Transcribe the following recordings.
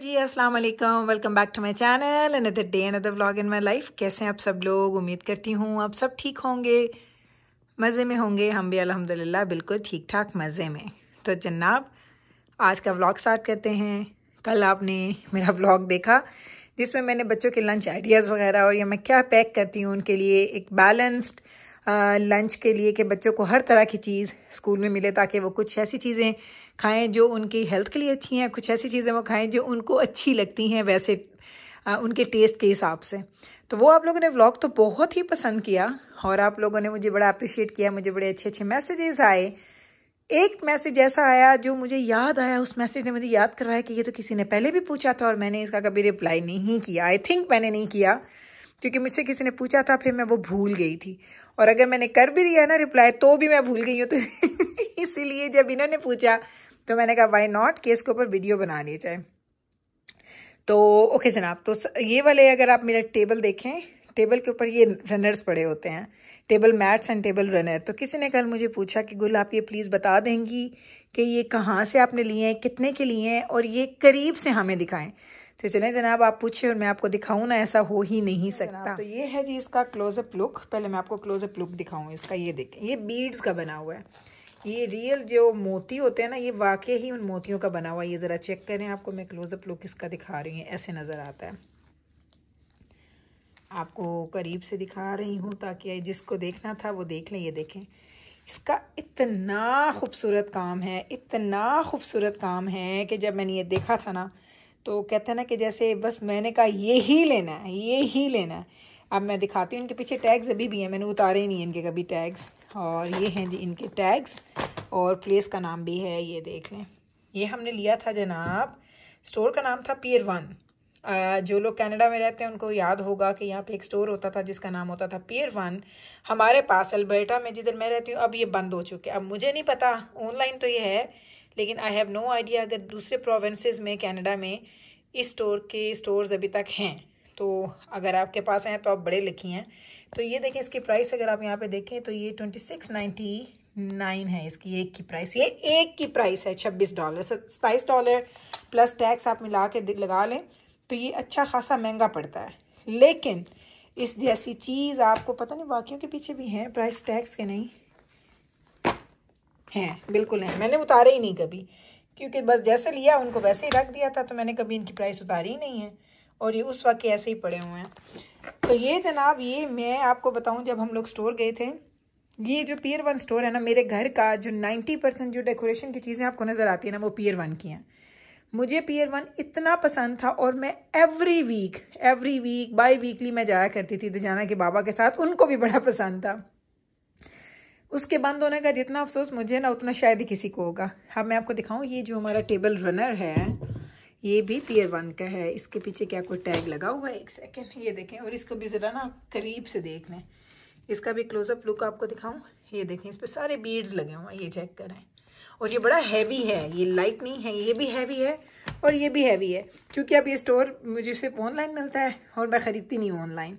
जी, अस्सलाम वालेकुम। Welcome back to my channel, another day another vlog in my life. कैसे हैं आप सब लोग? उम्मीद करती हूँ आप सब ठीक होंगे, मज़े में होंगे। हम भी अल्हम्दुलिल्लाह बिल्कुल ठीक ठाक मज़े में। तो जनाब, आज का व्लॉग स्टार्ट करते हैं। कल आपने मेरा व्लॉग देखा जिसमें मैंने बच्चों के लंच आइडियाज़ वगैरह और या मैं क्या पैक करती हूँ उनके लिए एक बैलेंस्ड लंच के लिए कि बच्चों को हर तरह की चीज़ स्कूल में मिले, ताकि वो कुछ ऐसी चीज़ें खाएं जो उनकी हेल्थ के लिए अच्छी हैं, कुछ ऐसी चीज़ें वो खाएं जो उनको अच्छी लगती हैं वैसे उनके टेस्ट के हिसाब से। तो वो आप लोगों ने व्लॉग तो बहुत ही पसंद किया और आप लोगों ने मुझे बड़ा अप्रिशिएट किया, मुझे बड़े अच्छे अच्छे मैसेजेस आए। एक मैसेज ऐसा आया जो मुझे याद आया, उस मैसेज ने मुझे याद करवाया कि ये तो किसी ने पहले भी पूछा था और मैंने इसका कभी रिप्लाई नहीं किया। आई थिंक मैंने नहीं किया क्योंकि मुझसे किसी ने पूछा था, फिर मैं वो भूल गई थी। और अगर मैंने कर भी दिया ना रिप्लाई तो भी मैं भूल गई हूँ। तो इसीलिए जब इन्होंने पूछा तो मैंने कहा वाई नॉट कि इसके ऊपर वीडियो बना ली जाए। तो ओके जनाब, तो ये वाले अगर आप मेरा टेबल देखें, टेबल के ऊपर ये रनर्स पड़े होते हैं, table mats and table runner. तो किसी ने कल मुझे पूछा कि गुल आप ये प्लीज़ बता देंगी कि ये कहाँ से आपने लिए हैं, कितने के लिए हैं और ये करीब से हमें दिखाएं। तो चलें जनाब, आप पूछे और मैं आपको दिखाऊं ना, ऐसा हो ही नहीं सकता। तो ये है जी इसका क्लोजअप लुक। पहले मैं आपको क्लोजअप लुक दिखाऊं इसका। ये देखें, ये बीड्स का बना हुआ है। ये रियल जो मोती होते हैं ना, ये वाकई ही उन मोतियों का बना हुआ है। ये ज़रा चेक करें, आपको मैं क्लोजअप लुक इसका दिखा रही हूँ। ऐसे नज़र आता है, आपको करीब से दिखा रही हूँ ताकि जिसको देखना था वो देख लें। ये देखें, इसका इतना खूबसूरत काम है, इतना खूबसूरत काम है कि जब मैंने ये देखा था ना तो कहते हैं ना कि जैसे बस मैंने कहा ये ही लेना है, ये ही लेना है। अब मैं दिखाती हूँ, इनके पीछे टैग्स अभी भी हैं, मैंने उतारे ही नहीं हैं इनके कभी टैग्स। और ये हैं जी इनके टैग्स और प्लेस का नाम भी है, ये देख लें। ये हमने लिया था जनाब, स्टोर का नाम था पियर 1। जो लोग कनाडा में रहते हैं उनको याद होगा कि यहाँ पे एक स्टोर होता था जिसका नाम होता था पियर 1 हमारे पास अल्बर्टा में, जिधर मैं रहती हूँ। अब ये बंद हो चुके हैं। अब मुझे नहीं पता, ऑनलाइन तो ये है लेकिन आई हैव नो आइडिया अगर दूसरे प्रोविंसेस में कनाडा में इस स्टोर के स्टोर्स अभी तक हैं। तो अगर आपके पास हैं तो आप बड़े लिखी हैं। तो ये देखें, इसकी प्राइस अगर आप यहाँ पे देखें तो ये $26.99 है इसकी एक की प्राइस। ये एक की प्राइस है $26, $27 प्लस टैक्स आप मिला के लगा लें तो ये अच्छा खासा महंगा पड़ता है। लेकिन इस जैसी चीज़ आपको पता नहीं बाकियों के पीछे भी हैं प्राइस टैक्स के, नहीं हैं, बिल्कुल हैं। मैंने उतारे ही नहीं कभी क्योंकि बस जैसे लिया उनको वैसे ही रख दिया था, तो मैंने कभी इनकी प्राइस उतारी ही नहीं है और ये उस वक्त ऐसे ही पड़े हुए हैं। तो ये जनाब, ये मैं आपको बताऊं, जब हम लोग स्टोर गए थे, ये जो पियर 1 स्टोर है ना, मेरे घर का जो 90% जो डेकोरेशन की चीज़ें आपको नज़र आती है ना वो पियर 1 की हैं। मुझे पियर 1 इतना पसंद था और मैं एवरी वीक बाई वीकली मैं जाया करती थी दजाना के बाबा के साथ, उनको भी बड़ा पसंद था। उसके बंद होने का जितना अफसोस मुझे ना उतना शायद ही किसी को होगा। अब मैं आपको दिखाऊं, ये जो हमारा टेबल रनर है ये भी पियर 1 का है। इसके पीछे क्या कोई टैग लगा हुआ है? एक सेकेंड, ये देखें। और इसको भी ज़रा ना करीब से देख लें, इसका भी क्लोजअप लुक आपको दिखाऊं। ये देखें, इस पर सारे बीड्स लगे हुए हैं, ये चेक करें। और ये बड़ा हैवी है, ये लाइट नहीं है, ये भी हैवी है और ये भी हैवी है। क्योंकि अब ये स्टोर मुझे सिर्फ ऑनलाइन मिलता है और मैं ख़रीदती नहीं हूँ ऑनलाइन।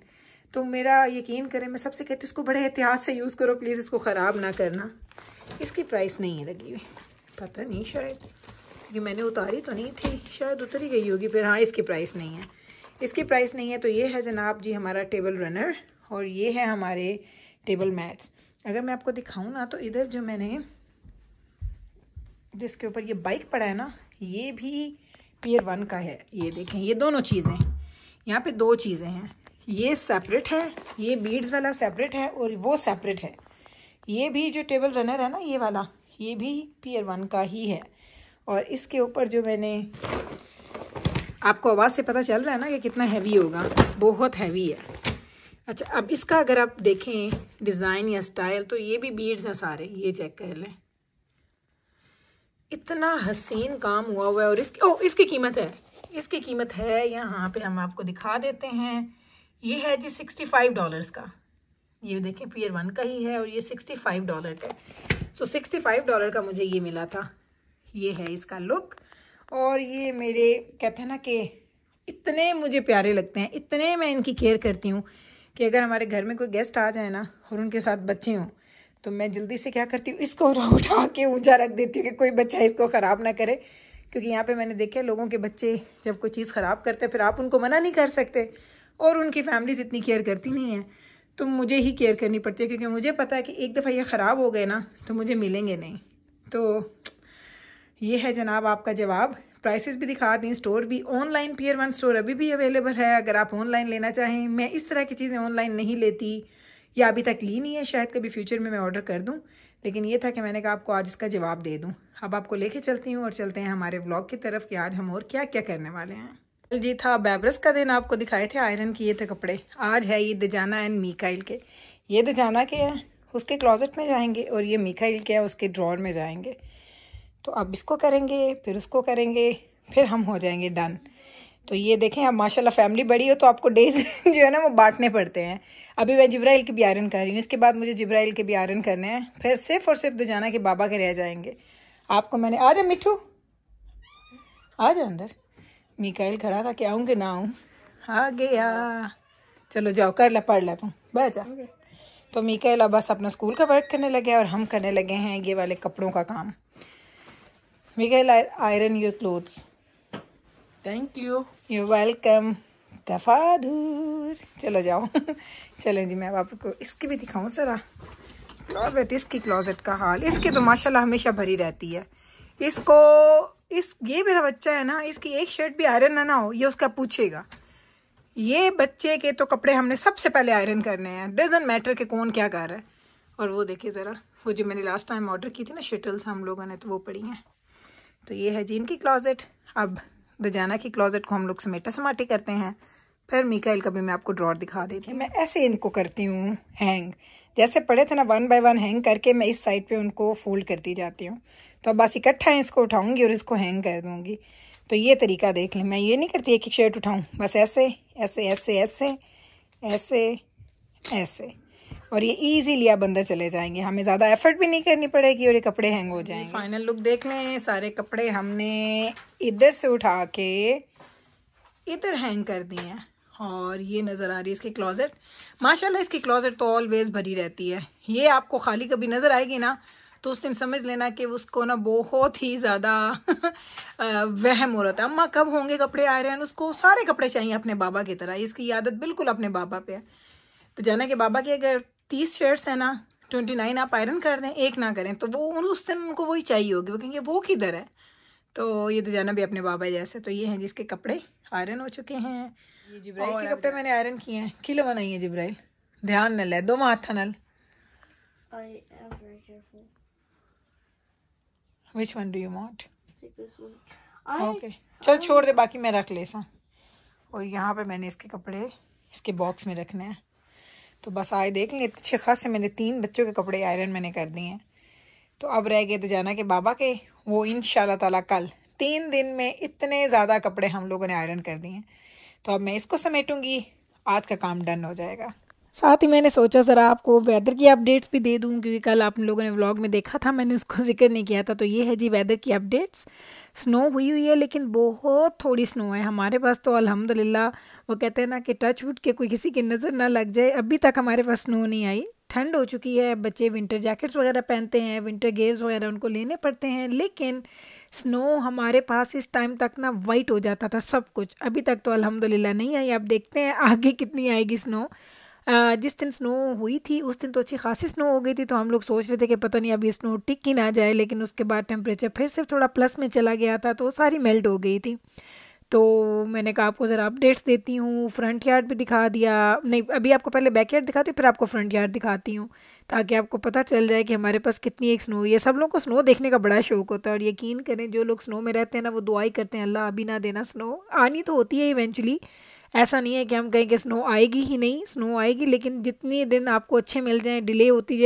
तो मेरा यकीन करें, मैं सबसे कहती हूँ इसको बड़े एहतियात से यूज़ करो प्लीज़, इसको ख़राब ना करना। इसकी प्राइस नहीं है लगी हुई, पता नहीं, शायद क्योंकि मैंने उतारी तो नहीं थी, शायद उतर ही गई होगी फिर। हाँ, इसकी प्राइस नहीं है, इसकी प्राइस नहीं है। तो ये है जनाब जी हमारा टेबल रनर और ये है हमारे टेबल मैट्स। अगर मैं आपको दिखाऊँ ना तो इधर जो मैंने जिसके ऊपर ये बाइक पड़ा है ना, ये भी पियर 1 का है। ये देखें, ये दोनों चीज़ें, यहाँ पे दो चीज़ें हैं। ये सेपरेट है, ये बीड्स वाला सेपरेट है और वो सेपरेट है। ये भी जो टेबल रनर है ना ये वाला, ये भी पियर 1 का ही है। और इसके ऊपर जो मैंने, आपको आवाज़ से पता चल रहा है ना कि कितना हैवी होगा, बहुत हैवी है। अच्छा, अब इसका अगर आप देखें डिज़ाइन या स्टाइल तो ये भी बीड्स हैं सारे, ये चेक कर लें, इतना हसीन काम हुआ हुआ है। और इसकी कीमत है, इसकी कीमत है यहाँ पे हम आपको दिखा देते हैं। ये है जी $65 का। ये देखें, पियर 1 का ही है और ये $65 का है। सो $65 का मुझे ये मिला था। ये है इसका लुक। और ये मेरे कहते हैं ना कि इतने मुझे प्यारे लगते हैं, इतने मैं इनकी केयर करती हूँ कि अगर हमारे घर में कोई गेस्ट आ जाए ना और उनके साथ बच्चे हों तो मैं जल्दी से क्या करती हूँ, इसको उठा के ऊंचा रख देती हूँ कि कोई बच्चा इसको ख़राब ना करे। क्योंकि यहाँ पे मैंने देखा है लोगों के बच्चे जब कोई चीज़ ख़राब करते फिर आप उनको मना नहीं कर सकते, और उनकी फैमिलीज इतनी केयर करती नहीं है, तो मुझे ही केयर करनी पड़ती है, क्योंकि मुझे पता है कि एक दफ़ा ये ख़राब हो गए ना तो मुझे मिलेंगे नहीं। तो ये है जनाब आपका जवाब। प्राइसेस भी दिखा दी, स्टोर भी, ऑनलाइन पियर 1 स्टोर अभी भी अवेलेबल है अगर आप ऑनलाइन लेना चाहें। मैं इस तरह की चीज़ें ऑनलाइन नहीं लेती, या अभी तक ली नहीं है, शायद कभी फ्यूचर में मैं ऑर्डर कर दूं, लेकिन ये था कि मैंने कहा आपको आज इसका जवाब दे दूं। अब आपको लेके चलती हूँ और चलते हैं हमारे व्लॉग की तरफ कि आज हम और क्या क्या करने वाले हैं। कल जी था बैबरस का दिन, आपको दिखाए थे आयरन किए थे कपड़े। आज है ये दजाना एंड मीकाइल के। ये दजाना के हैं उसके क्लोजेट में जाएंगे, और ये मीकाइल के है उसके ड्रॉर में जाएंगे। तो अब इसको करेंगे, फिर उसको करेंगे, फिर हम हो जाएंगे डन। तो ये देखें, अब माशाल्लाह फैमिली बड़ी हो तो आपको डेज जो है ना वो बांटने पड़ते हैं। अभी मैं जिब्राइल की भी आयरन कर रही हूँ, इसके बाद मुझे जिब्राइल के भी आयरन करने हैं, फिर सिर्फ और सिर्फ दजाना के बाबा के रह जाएंगे। आपको मैंने, आ जा मिठू, आ जा अंदर। मीकाइल खड़ा था कि आऊँ कि ना आऊँ, आ गया। चलो जाओ कर ला, पढ़ ला, तुम बैठ जा। तो मीकाइल अब बस अपना स्कूल का वर्क करने लगे और हम करने लगे हैं ये वाले कपड़ों का काम। Mikail iron your clothes. Thank you. You welcome. दफा दूर, चलो जाओ। चलें जी, मैं अब आपको इसकी भी दिखाऊं ज़रा क्लोजेट। इसकी क्लोजेट का हाल, इसकी तो माशाल्लाह हमेशा भरी रहती है। इसको ये मेरा बच्चा है ना, इसकी एक शर्ट भी आयरन ना हो ये उसका पूछेगा। ये बच्चे के तो कपड़े हमने सबसे पहले आयरन करने हैं, डजंट मैटर कि कौन क्या कर रहा है। और वो देखिए ज़रा, वो जो मैंने लास्ट टाइम ऑर्डर की थी ना शटल्स हम लोगों ने, तो वो पड़ी हैं। तो ये है जीन की क्लोजेट। अब दजाना की क्लोजेट को हम लोग समेटा समाटे करते हैं, फिर मीकाइल का भी मैं आपको ड्रॉर दिखा देती हूँ। मैं ऐसे इनको करती हूँ हैंग, जैसे पड़े थे ना 1 बाय 1 हैंग करके मैं इस साइड पे उनको फोल्ड करती जाती हूँ। तो अब बस इकट्ठा इसको उठाऊँगी और इसको हैंग कर दूँगी। तो ये तरीका देख लें, मैं ये नहीं करती एक एक शर्ट उठाऊँ, बस ऐसे ऐसे ऐसे ऐसे ऐसे ऐसे, और ये इजीली आप अंदर चले जाएंगे, हमें ज़्यादा एफर्ट भी नहीं करनी पड़ेगी और ये कपड़े हैंग हो जाएंगे। फाइनल लुक देख लें, सारे कपड़े हमने इधर से उठा के इधर हैंग कर दिए हैं, और ये नज़र आ रही है इसकी क्लोजेट। माशाल्लाह इसकी क्लोजेट तो ऑलवेज भरी रहती है। ये आपको खाली कभी नज़र आएगी ना तो उस दिन समझ लेना कि उसको ना बहुत ही ज़्यादा वहम हो रहा था, अम्मा कब होंगे कपड़े आयरन। उसको सारे कपड़े चाहिए अपने बाबा की तरह, इसकी आदत बिल्कुल अपने बाबा पे है। तो जाना कि बाबा की अगर 30 शर्ट्स हैं ना, 29 आप आयरन कर दें, एक ना करें, तो वो उस दिन उनको वही चाहिए होगी, वो कहेंगे वो किधर है। तो ये तो जाना भी अपने बाबा जैसे। तो ये हैं जिसके कपड़े आयरन हो चुके हैं। ये जिब्राइल के कपड़े मैंने आयरन किए हैं। खिलो बनाई है जिब्राइल, ध्यान न ले, दो हाथ नल। Which one do you want? Okay चल छोड़ दे, बाकी मैं रख ले सा। और यहाँ पे मैंने इसके कपड़े इसके बॉक्स में रखने हैं। तो बस आए देख लें, अच्छे खासे मैंने 3 बच्चों के कपड़े आयरन मैंने कर दिए हैं। तो अब रह गए तो जाना के बाबा के, वो इंशाल्लाह ताला कल 3 दिन में इतने ज़्यादा कपड़े हम लोगों ने आयरन कर दिए हैं। तो अब मैं इसको समेटूंगी, आज का काम डन हो जाएगा। साथ ही मैंने सोचा ज़रा आपको वेदर की अपडेट्स भी दे दूं, क्योंकि कल आप लोगों ने व्लॉग में देखा था, मैंने उसको जिक्र नहीं किया था। तो ये है जी वेदर की अपडेट्स। स्नो हुई है, लेकिन बहुत थोड़ी स्नो है हमारे पास तो अल्हम्दुलिल्लाह। वो कहते हैं ना कि टच वुड के कोई किसी की नज़र ना लग जाए, अभी तक हमारे पास स्नो नहीं आई। ठंड हो चुकी है, बच्चे विंटर जैकेट्स वगैरह पहनते हैं, विंटर गेयर्स वगैरह उनको लेने पड़ते हैं, लेकिन स्नो हमारे पास इस टाइम तक ना वाइट हो जाता था सब कुछ। अभी तक तो अल्हम्दुलिल्लाह नहीं आई, अब देखते हैं आगे कितनी आएगी स्नो। जिस दिन स्नो हुई थी उस दिन तो अच्छी खासी स्नो हो गई थी, तो हम लोग सोच रहे थे कि पता नहीं अभी स्नो टिक ही ना जाए, लेकिन उसके बाद टेम्परेचर फिर से थोड़ा प्लस में चला गया था, तो सारी मेल्ट हो गई थी। तो मैंने कहा आपको ज़रा अपडेट्स देती हूँ। फ्रंट यार्ड भी दिखा दिया, नहीं अभी आपको पहले बैक यार्ड दिखाती हूँ, फिर आपको फ्रंट यार्ड दिखाती हूँ, ताकि आपको पता चल जाए कि हमारे पास कितनी एक स्नो हुई है। सब लोगों को स्नो देखने का बड़ा शौक होता है, और यकीन करें जो लोग स्नो में रहते हैं ना, वो दुआई करते हैं अल्लाह अभी ना देना स्नो। आनी तो होती है इवेंचुअली, ऐसा नहीं है कि हम कहें कि स्नो आएगी ही नहीं, स्नो आएगी, लेकिन जितने दिन आपको अच्छे मिल जाएं, डिले होती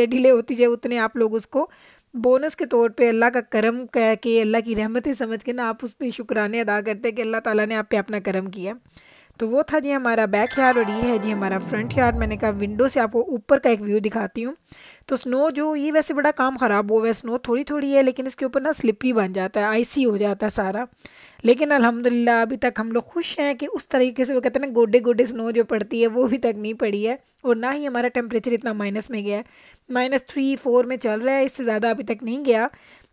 जाए उतने आप लोग उसको बोनस के तौर पे अल्लाह का करम कह के, अल्लाह की रहमतें समझ के ना आप उस पर शुक्राने अदा करते हैं कि अल्लाह ताला ने आप पे अपना करम किया। तो वो था जी हमारा बैक यार्ड, और ये है जी हमारा फ्रंट यार्ड। मैंने कहा विंडो से आपको ऊपर का एक व्यू दिखाती हूँ। तो स्नो जो ये वैसे बड़ा काम ख़राब हुआ है, स्नो थोड़ी थोड़ी है, लेकिन इसके ऊपर ना स्लिपरी बन जाता है, आइसी हो जाता है सारा। लेकिन अल्हम्दुलिल्लाह अभी तक हम लोग खुश हैं कि उस तरीके से वो कहते हैं ना गोडे गोडे स्नो जो पड़ती है वो अभी तक नहीं पड़ी है, और ना ही हमारा टेम्परेचर इतना माइनस में गया है। -3 -4 में चल रहा है, इससे ज़्यादा अभी तक नहीं गया।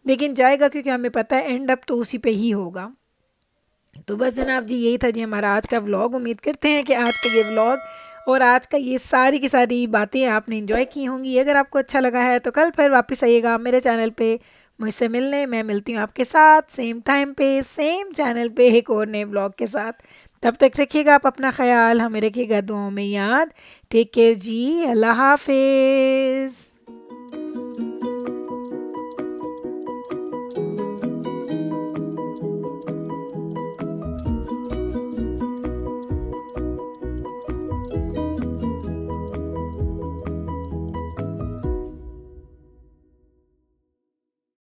लेकिन जाएगा क्योंकि हमें पता है एंड अप तो उसी पे ही होगा। तो बस जनाब जी यही था जी हमारा आज का व्लॉग। उम्मीद करते हैं कि आज का ये व्लॉग और आज का ये सारी की सारी बातें आपने एंजॉय की होंगी। अगर आपको अच्छा लगा है तो कल फिर वापस आइएगा मेरे चैनल पे मुझसे मिलने। मैं मिलती हूँ आपके साथ सेम टाइम पे सेम चैनल पे एक और नए व्लॉग के साथ। तब तक रखिएगा आप अपना ख्याल, हमें रखिएगा दुआओं में याद। टेक केयर जी, अल्लाह हाफिज़।